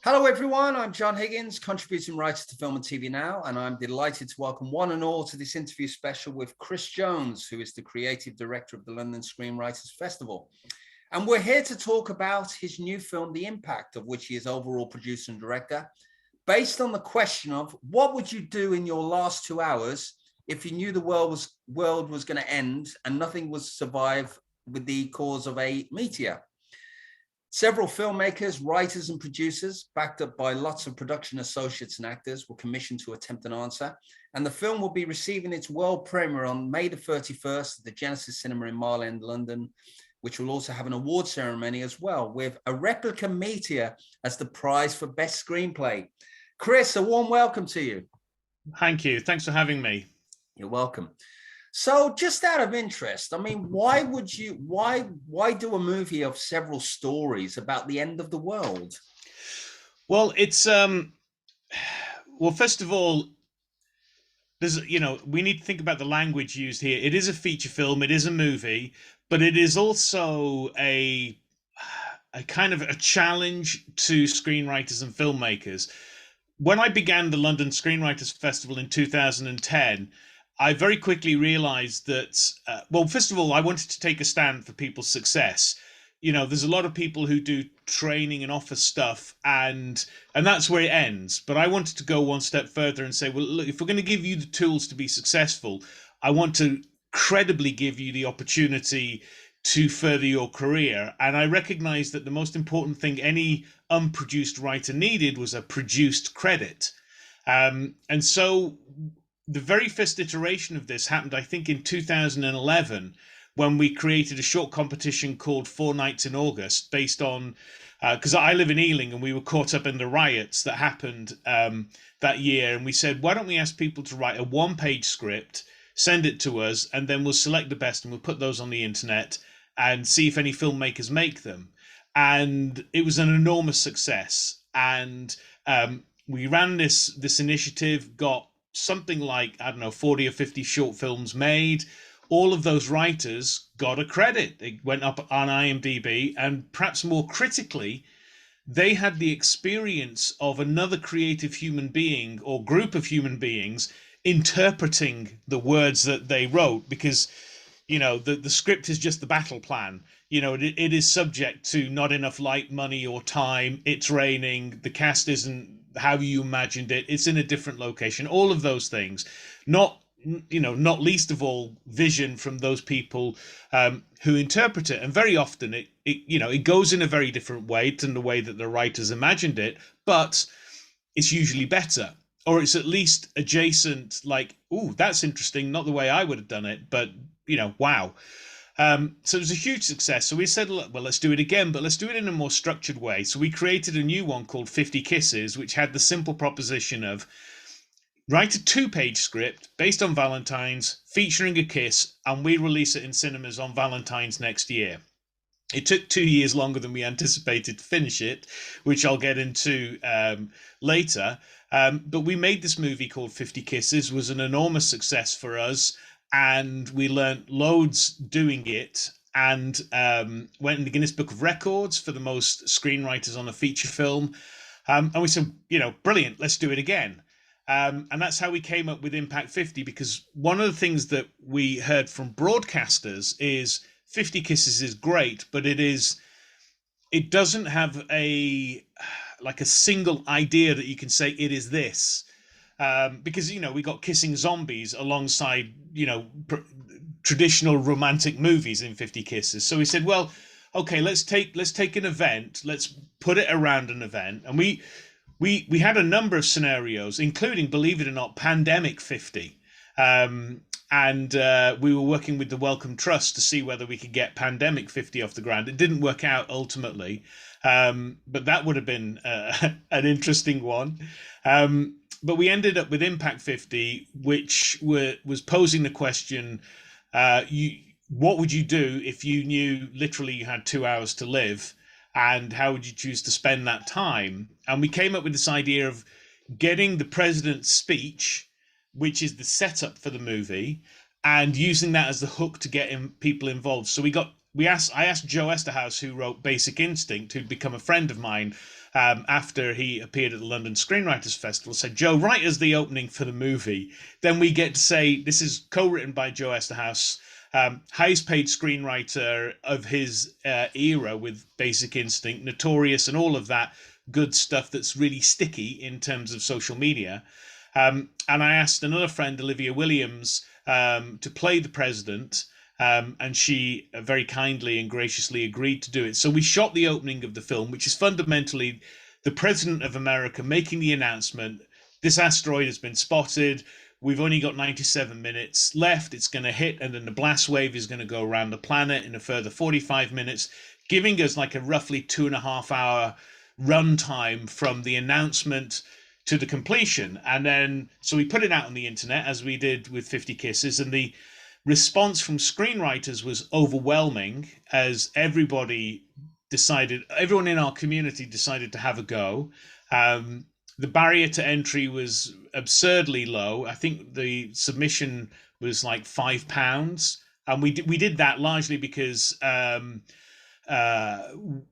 Hello, everyone. I'm John Higgins, contributing writer to Film and TV Now, and I'm delighted to welcome one and all to this interview special with Chris Jones, who is the creative director of the London Screenwriters Festival. And we're here to talk about his new film, The Impact, of which he is overall producer and director, based on the question of what would you do in your last 2 hours if you knew the world was going to end and nothing was survive with the cause of a meteor. Several filmmakers, writers, and producers, backed up by lots of production associates and actors, were commissioned to attempt an answer. And the film will be receiving its world premiere on May the 31st at the Genesis Cinema in Mile End, London, which will also have an award ceremony as well, with a replica meteor as the prize for best screenplay. Chris, a warm welcome to you. Thank you. Thanks for having me. You're welcome. So just out of interest, I mean, why do a movie of several stories about the end of the world? Well, it's well, first of all, we need to think about the language used here. It is a feature film, it is a movie, but it is also a kind of a challenge to screenwriters and filmmakers. When I began the London Screenwriters Festival in 2010, I very quickly realized that, well, first of all, I wanted to take a stand for people's success. You know, there's a lot of people who do training and offer stuff, and that's where it ends. But I wanted to go one step further and say, well, look, if we're going to give you the tools to be successful, I want to credibly give you the opportunity to further your career. And I recognized that the most important thing any unproduced writer needed was a produced credit. And so the very first iteration of this happened, I think, in 2011, when we created a short competition called 4 Nights in August, based on, because I live in Ealing and we were caught up in the riots that happened that year. And we said, why don't we ask people to write a one-page script, send it to us, and then we'll select the best and we'll put those on the internet and see if any filmmakers make them. And it was an enormous success. And we ran this initiative, got something like, I don't know, 40 or 50 short films made. All of those writers got a credit. They went up on IMDb, and perhaps more critically, they had the experience of another creative human being or group of human beings interpreting the words that they wrote, because, you know, the script is just the battle plan. You know, it is subject to not enough light, money, or time. It's raining. The cast isn't how you imagined it. It's in a different location. All of those things, not least of all vision from those people who interpret it. And very often it goes in a very different way than the way that the writers imagined it, but it's usually better, or it's at least adjacent, like, ooh, that's interesting, not the way I would have done it, but, you know, wow. So it was a huge success. So we said, well, let's do it again, but let's do it in a more structured way. So we created a new one called 50 Kisses, which had the simple proposition of write a 2-page script based on Valentine's, featuring a kiss, and we release it in cinemas on Valentine's next year. It took 2 years longer than we anticipated to finish it, which I'll get into later. But we made this movie called 50 Kisses. It was an enormous success for us, and we learned loads doing it, and went in the Guinness Book of Records for the most screenwriters on a feature film. And we said, you know, brilliant, let's do it again. And that's how we came up with Impact 50, because one of the things that we heard from broadcasters is 50 Kisses is great, but it doesn't have a single idea that you can say it is this. Because, you know, we got kissing zombies alongside, you know, traditional romantic movies in 50 Kisses. So we said, well, okay, let's take an event, let's put it around an event. And we had a number of scenarios, including, believe it or not, Pandemic 50. And we were working with the Wellcome Trust to see whether we could get Pandemic 50 off the ground. It didn't work out ultimately, but that would have been an interesting one. But we ended up with Impact 50, which was posing the question, what would you do if you knew literally you had 2 hours to live? And how would you choose to spend that time? And we came up with this idea of getting the president's speech, which is the setup for the movie, and using that as the hook to get people involved. So we got I asked Joe Esterhaus, who wrote Basic Instinct, who'd become a friend of mine after he appeared at the London Screenwriters Festival, said, Joe, write us the opening for the movie. Then we get to say, this is co-written by Joe Esterhaus, highest paid screenwriter of his era with Basic Instinct, Notorious, and all of that good stuff that's really sticky in terms of social media. And I asked another friend, Olivia Williams, to play the president. And she very kindly and graciously agreed to do it. So we shot the opening of the film, which is fundamentally the President of America making the announcement, this asteroid has been spotted, we've only got 97 minutes left, it's going to hit, and then the blast wave is going to go around the planet in a further 45 minutes, giving us like a roughly 2.5-hour runtime from the announcement to the completion. And then, so we put it out on the internet, as we did with 50 Kisses, and the response from screenwriters was overwhelming, as everyone in our community decided to have a go. The barrier to entry was absurdly low. I think the submission was like £5, and we did that largely because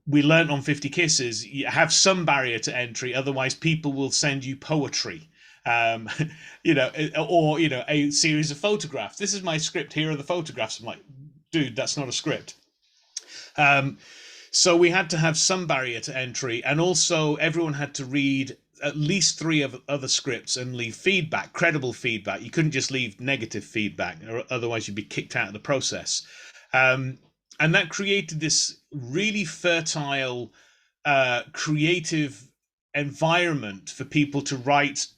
we learned on 50 Kisses, you have some barrier to entry, otherwise people will send you poetry. Or a series of photographs. This is my script. Here are the photographs. I'm like, dude, that's not a script. So we had to have some barrier to entry, and also everyone had to read at least 3 of other scripts and leave feedback, credible feedback. You couldn't just leave negative feedback, or otherwise you'd be kicked out of the process. And that created this really fertile, creative environment for people to write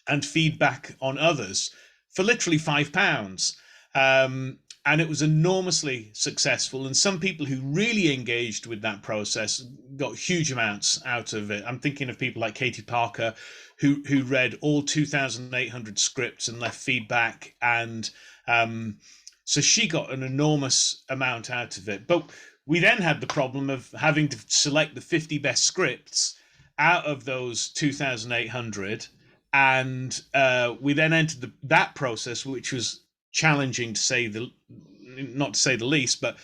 and feedback on others for literally £5. And it was enormously successful. And some people who really engaged with that process got huge amounts out of it. I'm thinking of people like Katie Parker, who read all 2,800 scripts and left feedback. And so she got an enormous amount out of it. But we then had the problem of having to select the 50 best scripts out of those 2,800. And we then entered that process, which was challenging not to say the least, but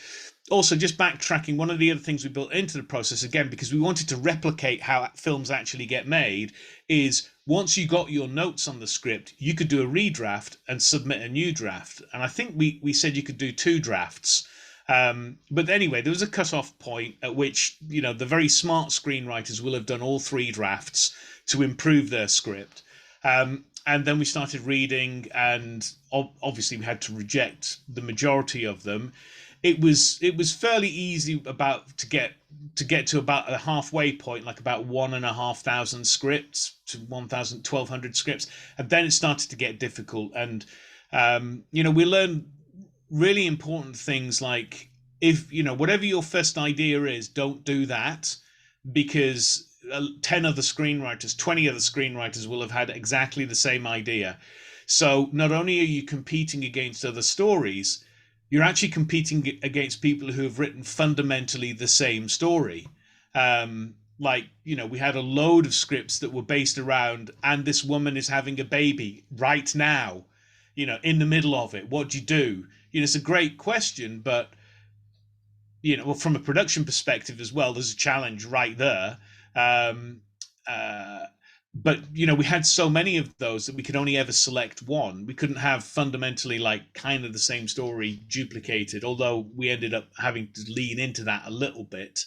also just backtracking. One of the other things we built into the process, again, because we wanted to replicate how films actually get made, is once you got your notes on the script, you could do a redraft and submit a new draft. And I think we said you could do 2 drafts. But anyway, there was a cutoff point at which, the very smart screenwriters will have done all 3 drafts to improve their script. And then we started reading, and obviously we had to reject the majority of them. It was fairly easy to get to about a halfway point, like about 1,500 scripts to 1,200 scripts, and then it started to get difficult. And we learned really important things like, if whatever your first idea is, don't do that, because 10 other screenwriters, 20 other screenwriters will have had exactly the same idea. So not only are you competing against other stories, you're actually competing against people who have written fundamentally the same story. We had a load of scripts that were based around, and this woman is having a baby right now, in the middle of it. What do you do? It's a great question, but, from a production perspective as well, there's a challenge right there. But we had so many of those that we could only ever select one. We couldn't have fundamentally kind of the same story duplicated, although we ended up having to lean into that a little bit.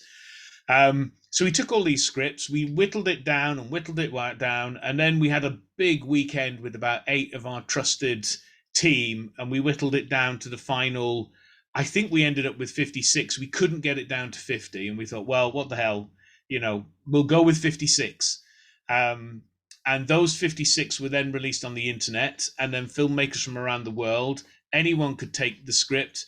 So we took all these scripts, we whittled it down, and then we had a big weekend with about 8 of our trusted team, and we whittled it down to the final. I think we ended up with 56. We couldn't get it down to 50, and we thought, well, what the hell? We'll go with 56. And those 56 were then released on the internet, and then filmmakers from around the world, anyone could take the script,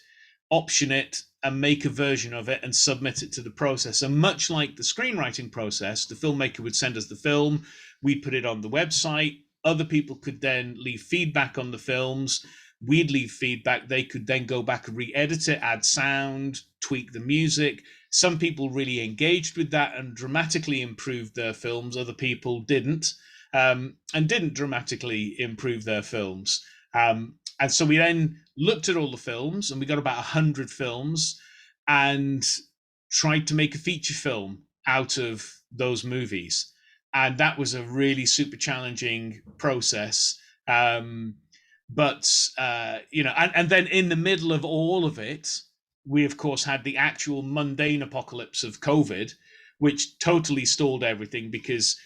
option it, and make a version of it and submit it to the process. And much like the screenwriting process, the filmmaker would send us the film, we'd put it on the website, other people could then leave feedback on the films, we'd leave feedback, they could then go back and re-edit it, add sound, tweak the music. Some people really engaged with that and dramatically improved their films. Other people didn't, and didn't dramatically improve their films. And so we then looked at all the films, and we got about 100 films. and tried to make a feature film out of those movies. And that was a really super challenging process. But and then in the middle of all of it, we of course had the actual mundane apocalypse of COVID, which totally stalled everything because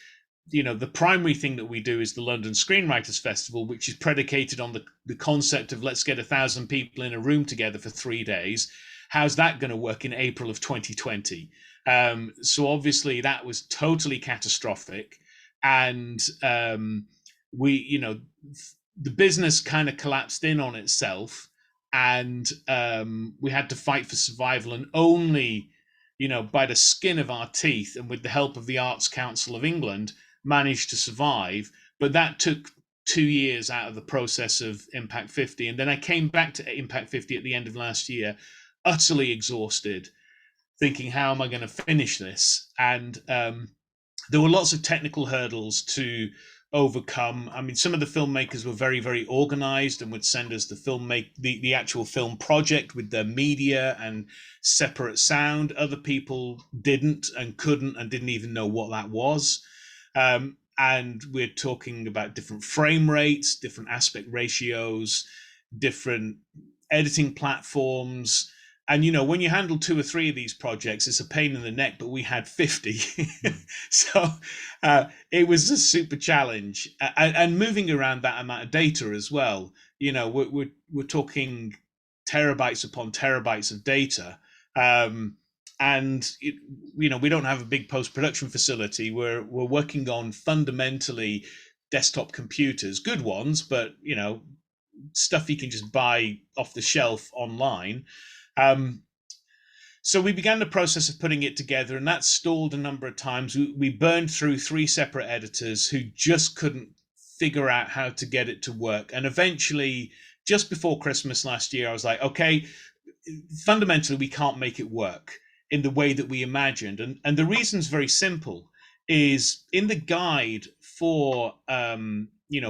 the primary thing that we do is the London Screenwriters Festival, which is predicated on the concept of let's get 1,000 people in a room together for 3 days. How's that going to work in April of 2020? So obviously that was totally catastrophic, and the business kind of collapsed in on itself, and we had to fight for survival, and only by the skin of our teeth and with the help of the Arts Council of England managed to survive. But that took 2 years out of the process of Impact 50. And then I came back to Impact 50 at the end of last year, utterly exhausted, thinking, how am I going to finish this? And there were lots of technical hurdles to overcome. I mean, some of the filmmakers were very, very organized and would send us the actual film project with their media and separate sound. Other people didn't and couldn't and didn't even know what that was. And we're talking about different frame rates, different aspect ratios, different editing platforms. And, when you handle 2 or 3 of these projects, it's a pain in the neck, but we had 50. So it was a super challenge. And moving around that amount of data as well, we're talking terabytes upon terabytes of data. And we don't have a big post-production facility. We're working on fundamentally desktop computers, good ones, but stuff you can just buy off the shelf online. So we began the process of putting it together, and that stalled a number of times. We burned through 3 separate editors who just couldn't figure out how to get it to work. And eventually, just before Christmas last year, I was like, okay, fundamentally, we can't make it work in the way that we imagined. And the reason's very simple, is in the guide for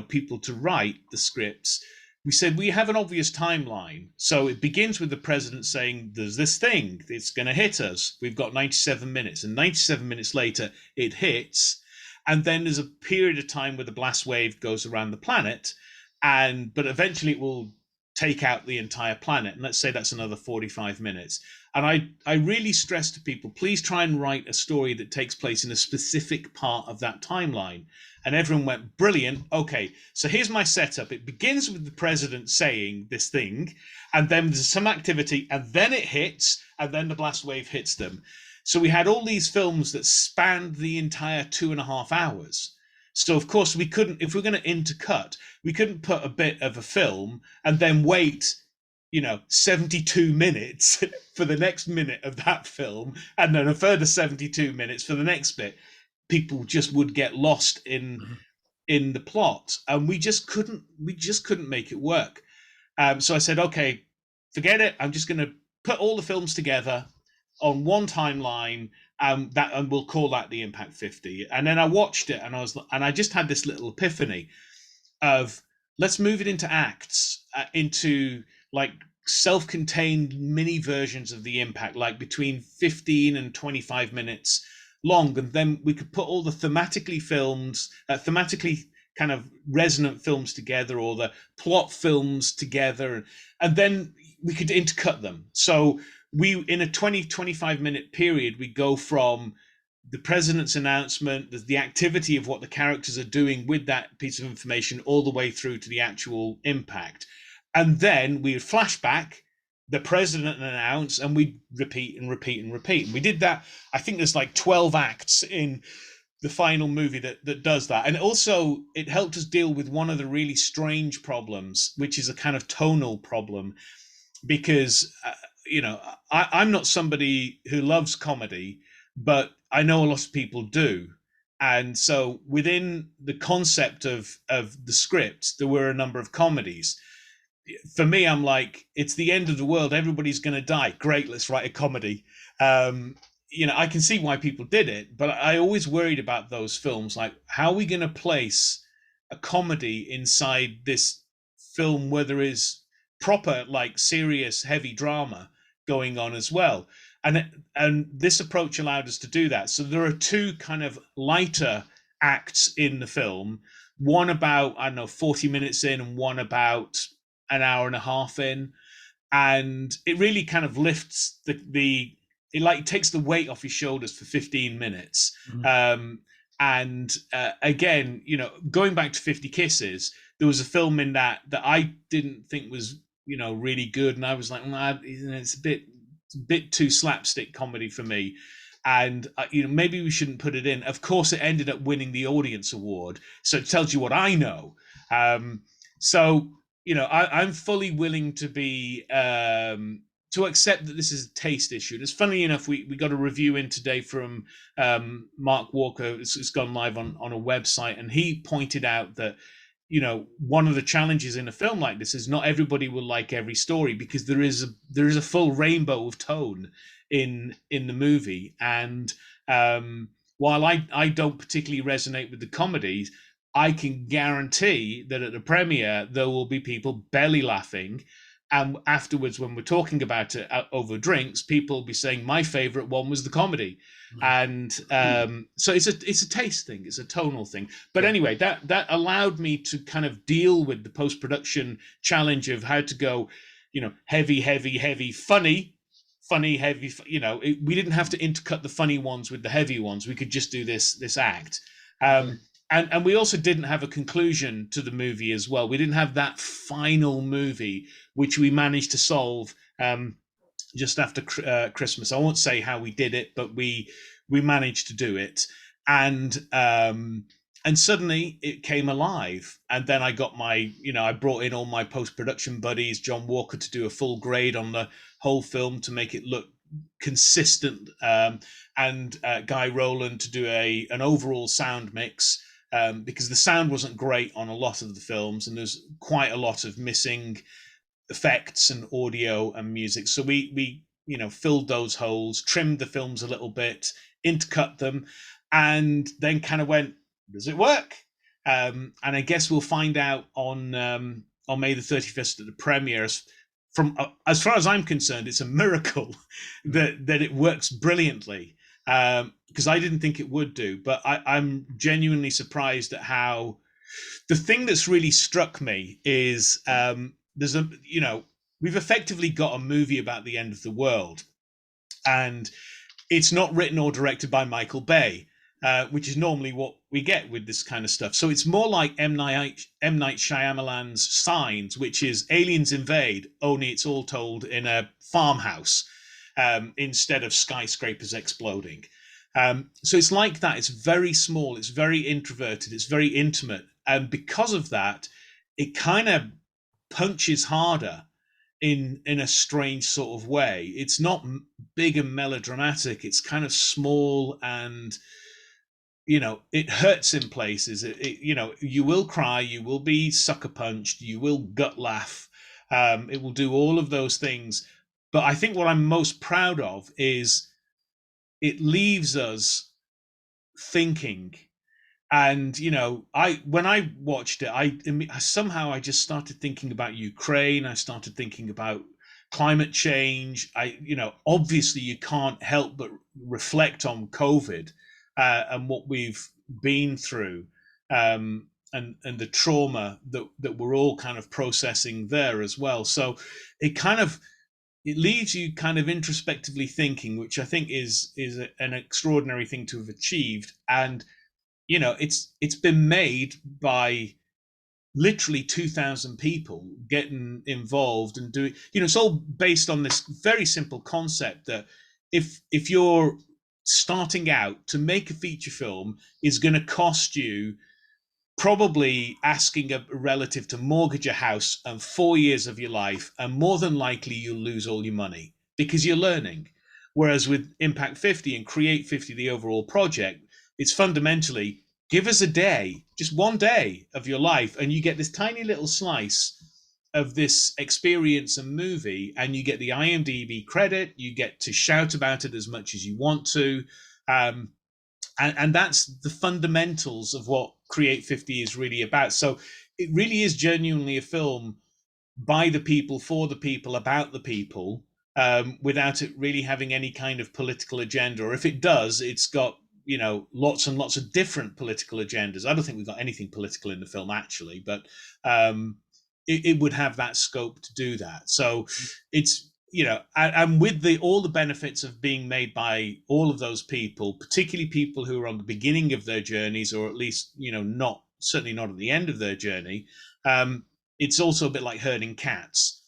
people to write the scripts, we said we have an obvious timeline. So it begins with the president saying, there's this thing, it's going to hit us. We've got 97 minutes. And 97 minutes later, it hits. And then there's a period of time where the blast wave goes around the planet. But eventually it will take out the entire planet. And let's say that's another 45 minutes. And I really stress to people, please try and write a story that takes place in a specific part of that timeline. And everyone went, brilliant. Okay, so here's my setup. It begins with the president saying this thing, and then there's some activity, and then it hits, and then the blast wave hits them. So we had all these films that spanned the entire 2.5 hours. So of course we couldn't, if we're going to intercut, we couldn't put a bit of a film and then wait 72 minutes for the next minute of that film, and then a further 72 minutes for the next bit. People just would get lost in the plot, and we just couldn't make it work. So I said, okay, forget it. I'm just going to put all the films together on one timeline, and we'll call that the Impact 50. And then I watched it, and I just had this little epiphany of, let's move it into acts, into like self-contained mini versions of the Impact, like between 15 and 25 minutes long. And then we could put all the thematically kind of resonant films together, or the plot films together, and then we could intercut them. So we, in a 25 minute period, we go from the president's announcement, the activity of what the characters are doing with that piece of information, all the way through to the actual impact. And then we would flash back, the president announce, and we repeat and repeat and repeat. And we did that. I think there's like 12 acts in the final movie that does that. And also it helped us deal with one of the really strange problems, which is a kind of tonal problem, because I'm not somebody who loves comedy, but I know a lot of people do. And so within the concept of the script, there were a number of comedies. For me, I'm like, it's the end of the world, everybody's going to die. Great, let's write a comedy. I can see why people did it, but I always worried about those films. Like, how are we going to place a comedy inside this film where there is proper, like, serious, heavy drama? going on as well. And this approach allowed us to do that. So there are two kind of lighter acts in the film, one about, I don't know, 40 minutes in, and one about an hour and a half in. And it really kind of lifts the it like takes the weight off your shoulders for 15 minutes. And again, going back to 50 Kisses, there was a film in that I didn't think was really good, and I was like, it's a bit too slapstick comedy for me, and maybe we shouldn't put it in. Of course, it ended up winning the audience award, so it tells you what I know. So I'm fully willing to be to accept that this is a taste issue. And it's funny enough, we got a review in today from Mark Walker. It's gone live on a website, and he pointed out that one of the challenges in a film like this is not everybody will like every story, because there is a full rainbow of tone in the movie. And while I don't particularly resonate with the comedies, I can guarantee that at the premiere there will be people belly laughing, and afterwards, when we're talking about it over drinks, people will be saying my favorite one was the comedy. And so it's a taste thing, it's a tonal thing. But anyway, that allowed me to kind of deal with the post-production challenge of how to go heavy, funny, heavy. We didn't have to intercut the funny ones with the heavy ones. We could just do this act. And we also didn't have a conclusion to the movie as well. We didn't have that final movie, which we managed to solve just after Christmas. I won't say how we did it, but we managed to do it. And suddenly it came alive. And then I got I brought in all my post-production buddies, John Walker, to do a full grade on the whole film to make it look consistent, and Guy Rowland to do an overall sound mix. Because the sound wasn't great on a lot of the films, and there's quite a lot of missing effects and audio and music. So we filled those holes, trimmed the films a little bit, intercut them, and then kind of went, does it work? And I guess we'll find out on May the 31st at the premiere. As far as I'm concerned, it's a miracle that it works brilliantly. Because I didn't think it would do, but I'm genuinely surprised at how. The thing that's really struck me is we've effectively got a movie about the end of the world, and it's not written or directed by Michael Bay, which is normally what we get with this kind of stuff. So it's more like M. Night Shyamalan's Signs, which is aliens invade, only it's all told in a farmhouse. Instead of skyscrapers exploding. So it's like that. It's very small. It's very introverted. It's very intimate. And because of that, it kind of punches harder in a strange sort of way. It's not big and melodramatic. It's kind of small, and it hurts in places. You will cry. You will be sucker punched. You will gut laugh. It will do all of those things. But I think what I'm most proud of is it leaves us thinking. And when I watched it, I just started thinking about Ukraine. I started thinking about climate change. Obviously you can't help but reflect on COVID and what we've been through, and the trauma that we're all kind of processing there as well. So it leaves you kind of introspectively thinking, which I think is an extraordinary thing to have achieved. And it's been made by literally 2,000 people getting involved and doing. It's all based on this very simple concept that if you're starting out, to make a feature film is going to cost you probably asking a relative to mortgage a house and 4 years of your life, and more than likely you'll lose all your money because you're learning. Whereas with Impact 50 and Create 50, the overall project, it's fundamentally give us a day, just one day of your life, and you get this tiny little slice of this experience and movie, and you get the IMDb credit, you get to shout about it as much as you want to. And that's the fundamentals of what Create 50 is really about. So it really is genuinely a film by the people, for the people, about the people. without it really having any kind of political agenda. Or if it does, it's got, lots and lots of different political agendas. I don't think we've got anything political in the film actually, but it would have that scope to do that. So it's, and with all the benefits of being made by all of those people, particularly people who are on the beginning of their journeys, or at least, certainly not at the end of their journey, it's also a bit like herding cats.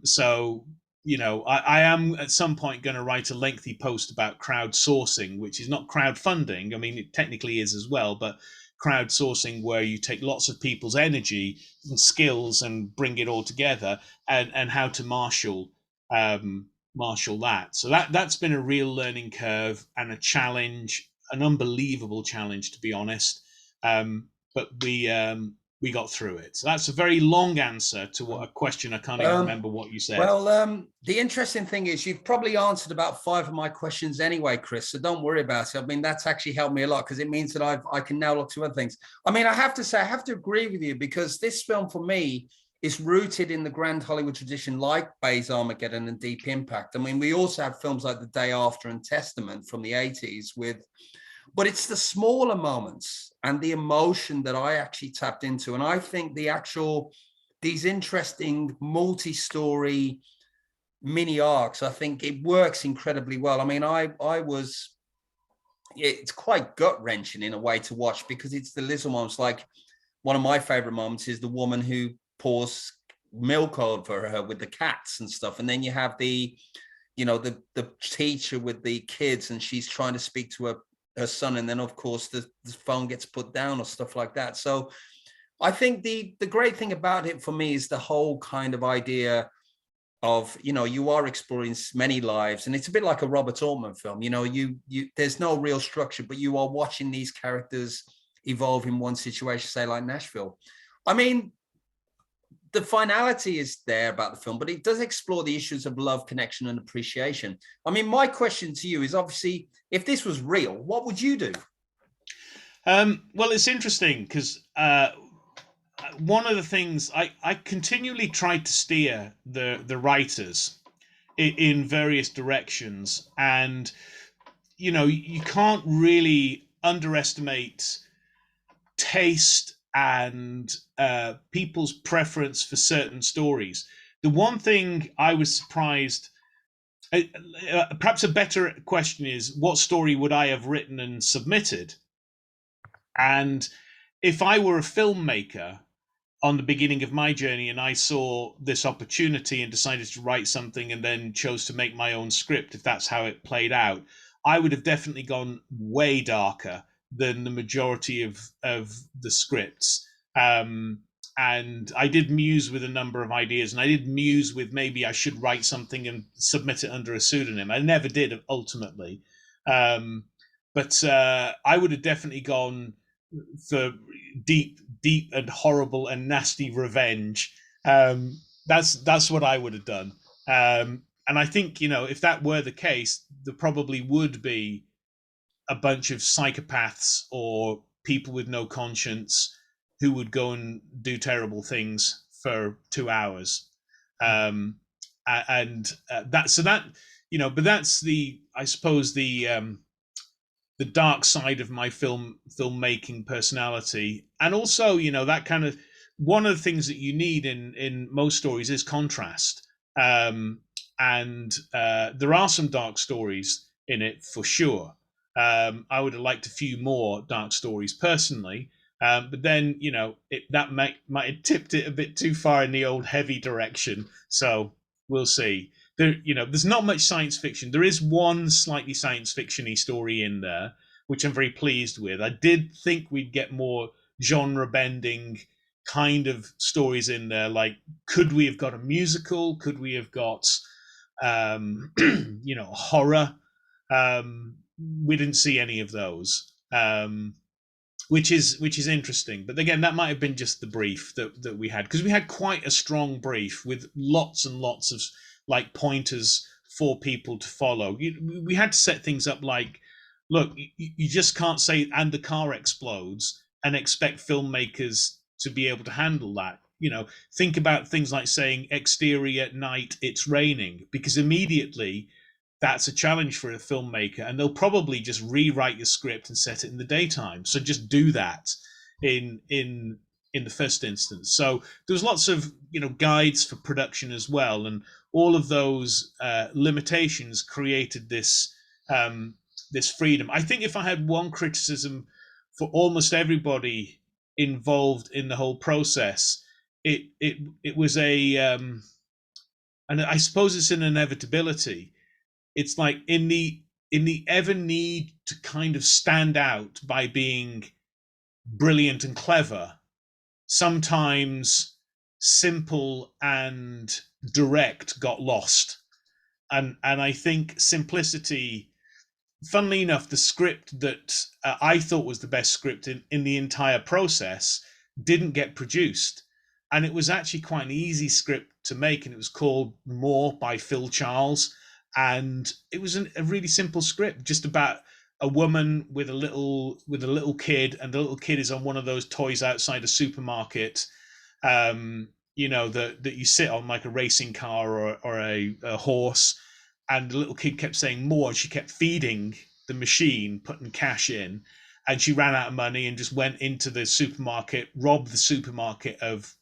So, I am at some point going to write a lengthy post about crowdsourcing, which is not crowdfunding. I mean, it technically is as well, but crowdsourcing, where you take lots of people's energy and skills and bring it all together, and how to marshal that. So that's been a real learning curve and a challenge, an unbelievable challenge, to be honest. But we got through it. So that's a very long answer to a question. I can't even remember what you said. Well, the interesting thing is you've probably answered about 5 of my questions anyway, Chris, so don't worry about it. I mean, that's actually helped me a lot, because it means that I can now look to other things. I mean, I have to say, I have to agree with you, because this film for me is rooted in the grand Hollywood tradition, like Bay's Armageddon and Deep Impact. I mean, we also have films like The Day After and Testament from the 80s but it's the smaller moments and the emotion that I actually tapped into. And I think these interesting multi-story mini arcs, I think it works incredibly well. I mean, it's quite gut-wrenching in a way to watch, because it's the little moments. Like, one of my favorite moments is the woman who pours milk over her with the cats and stuff. And then you have the teacher with the kids, and she's trying to speak to her son, and then of course the phone gets put down or stuff like that. So I think the great thing about it for me is the whole kind of idea of, you are exploring many lives, and it's a bit like a Robert Altman film. You there's no real structure, but you are watching these characters evolve in one situation, say like Nashville. I mean, the finality is there about the film, but it does explore the issues of love, connection, and appreciation. I mean, my question to you is, obviously, if this was real, what would you do? Well, it's interesting, because one of the things I continually tried to steer the writers in various directions, and you can't really underestimate taste and people's preference for certain stories. The one thing I was surprised, perhaps a better question is, what story would I have written and submitted? And if I were a filmmaker on the beginning of my journey, and I saw this opportunity and decided to write something, and then chose to make my own script, if that's how it played out, I would have definitely gone way darker than the majority of the scripts. And I did muse with a number of ideas, and I did muse with, maybe I should write something and submit it under a pseudonym. I never did, ultimately. But I would have definitely gone for deep and horrible and nasty revenge. That's what I would have done. And I think, if that were the case, there probably would be a bunch of psychopaths or people with no conscience who would go and do terrible things for 2 hours. And but that's I suppose the dark side of my filmmaking personality. And also, that kind of, one of the things that you need in most stories is contrast. And there are some dark stories in it, for sure. I would have liked a few more dark stories personally, but then that might have tipped it a bit too far in the old heavy direction. So we'll see. There's not much science fiction. There is one slightly science fiction-y story in there, which I'm very pleased with. I did think we'd get more genre-bending kind of stories in there. Like, could we have got a musical? Could we have got horror? We didn't see any of those, which is interesting. But again, that might have been just the brief that we had, because we had quite a strong brief with lots and lots of like pointers for people to follow. We had to set things up like, look, you just can't say "and the car explodes" and expect filmmakers to be able to handle that. think about things like saying exterior at night, it's raining, because immediately that's a challenge for a filmmaker, and they'll probably just rewrite your script and set it in the daytime. So just do that in the first instance. So there's lots of guides for production as well, and all of those limitations created this freedom. I think if I had one criticism for almost everybody involved in the whole process, it was and I suppose it's an inevitability. It's like in the ever need to kind of stand out by being brilliant and clever, sometimes simple and direct got lost. And I think simplicity, funnily enough, the script that I thought was the best script in the entire process didn't get produced. And it was actually quite an easy script to make, and it was called More by Phil Charles. And it was a really simple script, just about a woman with a little kid, and the little kid is on one of those toys outside a supermarket, that you sit on, like a racing car or a horse. And the little kid kept saying more, and she kept feeding the machine, putting cash in, and she ran out of money and just went into the supermarket, robbed the supermarket of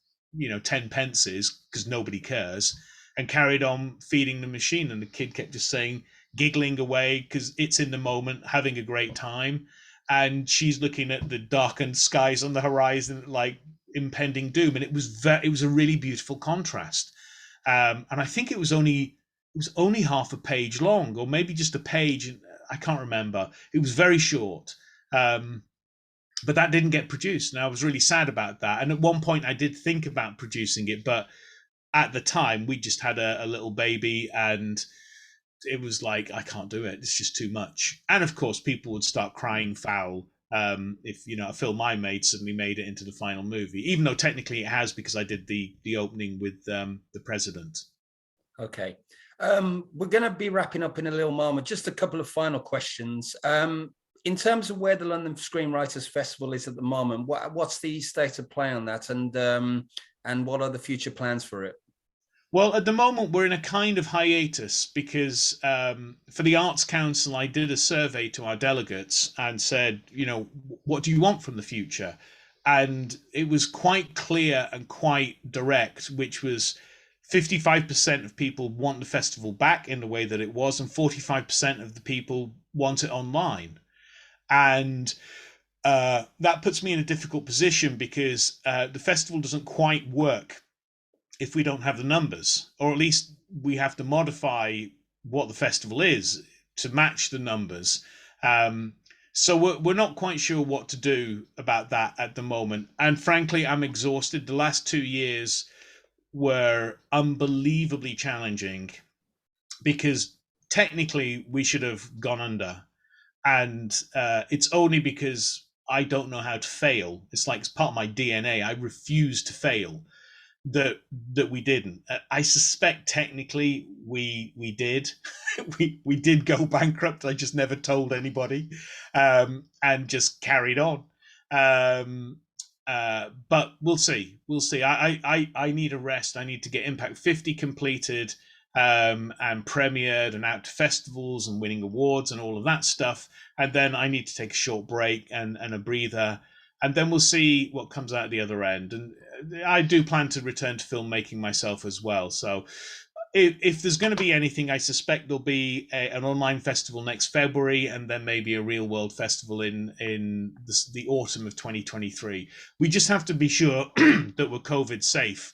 10 pences, because nobody cares, and carried on feeding the machine. And the kid kept just saying, giggling away, because it's in the moment, having a great time. And she's looking at the darkened skies on the horizon, like impending doom. And it was a really beautiful contrast. And I think it was only half a page long, or maybe just a page. I can't remember. It was very short. But that didn't get produced, and I was really sad about that. And at one point I did think about producing it, but at the time we just had a little baby, and it was like, I can't do it, it's just too much. And of course people would start crying foul if a film I made suddenly made it into the final movie, even though technically it has, because I did the opening with the president. Okay. We're going to be wrapping up in a little moment. Just a couple of final questions. In terms of where the London Screenwriters Festival is at the moment, what's the state of play on that, and what are the future plans for it? Well, at the moment, we're in a kind of hiatus because for the Arts Council, I did a survey to our delegates and said, what do you want from the future? And it was quite clear and quite direct, which was 55% of people want the festival back in the way that it was, and 45% of the people want it online. And that puts me in a difficult position, because the festival doesn't quite work if we don't have the numbers, or at least we have to modify what the festival is to match the numbers. So we're not quite sure what to do about that at the moment. And frankly, I'm exhausted. The last 2 years were unbelievably challenging, because technically we should have gone under. And it's only because I don't know how to fail. It's like it's part of my DNA. I refuse to fail. That we didn't. I suspect technically we did. we did go bankrupt. I just never told anybody, and just carried on. But we'll see. We'll see. I need a rest. I need to get Impact 50 completed, and premiered and out to festivals and winning awards and all of that stuff. And then I need to take a short break and a breather. And then we'll see what comes out the other end. And I do plan to return to filmmaking myself as well. So if there's going to be anything, I suspect there'll be an online festival next February, and then maybe a real world festival in the autumn of 2023. We just have to be sure that we're COVID safe.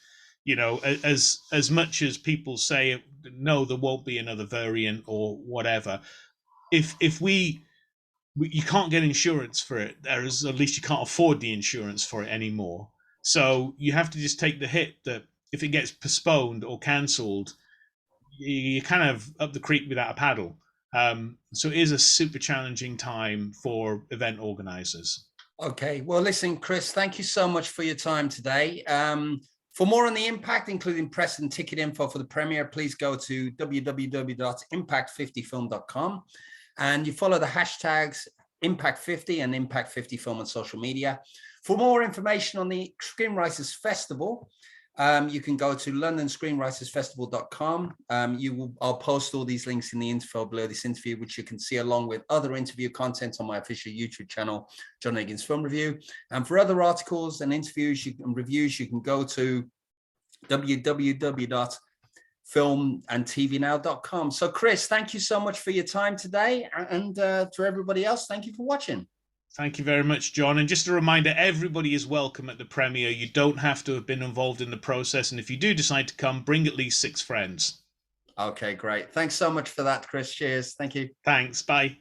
As much as people say, no, there won't be another variant or whatever. If you can't get insurance for it, at least you can't afford the insurance for it anymore. So you have to just take the hit that if it gets postponed or cancelled, you kind of up the creek without a paddle. So it is a super challenging time for event organizers. Okay. Well, listen, Chris, thank you so much for your time today. For more on the Impact, including press and ticket info for the premiere, please go to www.impact50film.com. And you follow the hashtags Impact50 and Impact50Film on social media. For more information on the Screenwriters Festival, You can go to londonscreenwritersfestival.com. I'll post all these links in the info below this interview, which you can see along with other interview content on my official YouTube channel, John Higgins Film Review. And for other articles and interviews and reviews, you can go to www.filmandtvnow.com. So Chris, thank you so much for your time today. And to everybody else, thank you for watching. Thank you very much, John. And just a reminder, everybody is welcome at the premiere. You don't have to have been involved in the process. And if you do decide to come, bring at least 6 friends. Okay, great. Thanks so much for that, Chris. Cheers. Thank you. Thanks. Bye.